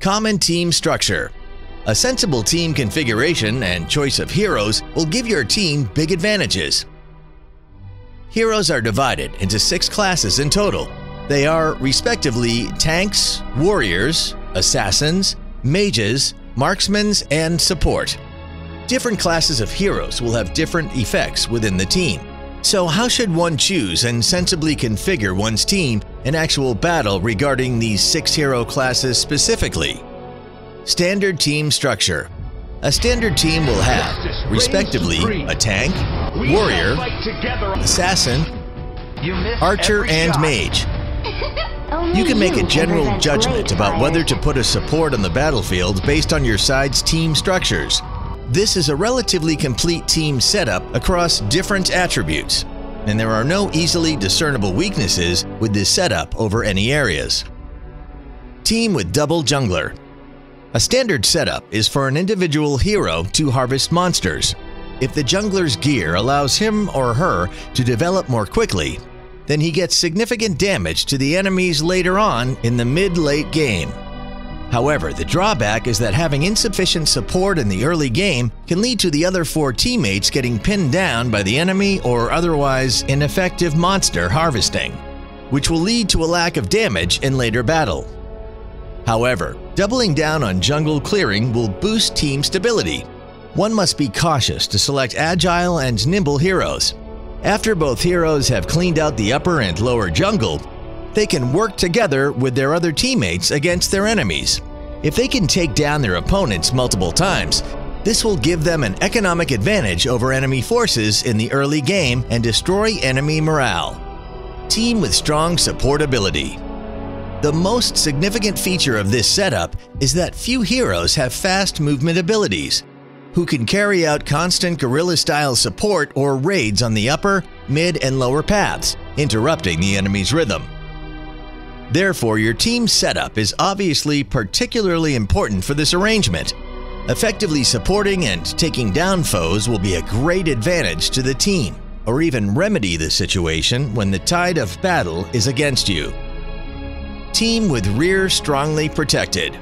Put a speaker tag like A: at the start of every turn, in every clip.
A: Common team structure. A sensible team configuration and choice of heroes will give your team big advantages. Heroes are divided into 6 classes in total. They are respectively tanks, warriors, assassins, mages, marksmen, and support. Different classes of heroes will have different effects within the team. So how should one choose and sensibly configure one's team in actual battle regarding these 6 hero classes specifically? Standard team structure. A standard team will have, respectively, a tank, warrior, assassin, archer, and mage. You can make a general judgment about whether to put a support on the battlefield based on your side's team structures. This is a relatively complete team setup across different attributes, and there are no easily discernible weaknesses with this setup over any areas. Team with double jungler. A standard setup is for an individual hero to harvest monsters. If the jungler's gear allows him or her to develop more quickly, then he gets significant damage to the enemies later on in the mid-late game. However, the drawback is that having insufficient support in the early game can lead to the other 4 teammates getting pinned down by the enemy or otherwise ineffective monster harvesting, which will lead to a lack of damage in later battle. However, doubling down on jungle clearing will boost team stability. One must be cautious to select agile and nimble heroes. After both heroes have cleaned out the upper and lower jungle, they can work together with their other teammates against their enemies. If they can take down their opponents multiple times, this will give them an economic advantage over enemy forces in the early game and destroy enemy morale. Team with strong support ability. The most significant feature of this setup is that few heroes have fast movement abilities, who can carry out constant guerrilla-style support or raids on the upper, mid, and lower paths, interrupting the enemy's rhythm. Therefore, your team setup is obviously particularly important for this arrangement. Effectively supporting and taking down foes will be a great advantage to the team, or even remedy the situation when the tide of battle is against you. Team with rear strongly protected.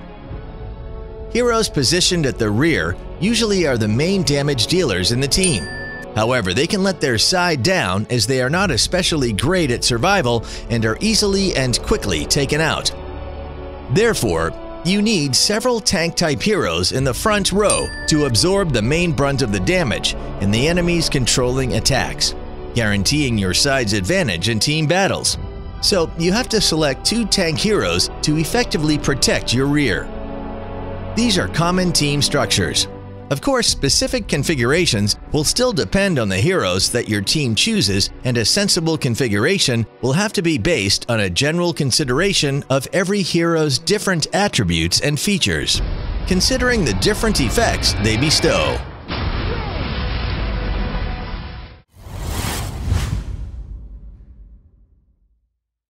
A: Heroes positioned at the rear usually are the main damage dealers in the team. However, they can let their side down as they are not especially great at survival and are easily and quickly taken out. Therefore, you need several tank-type heroes in the front row to absorb the main brunt of the damage in the enemy's controlling attacks, guaranteeing your side's advantage in team battles. So you have to select 2 tank heroes to effectively protect your rear. These are common team structures. Of course, specific configurations will still depend on the heroes that your team chooses, and a sensible configuration will have to be based on a general consideration of every hero's different attributes and features, considering the different effects they bestow.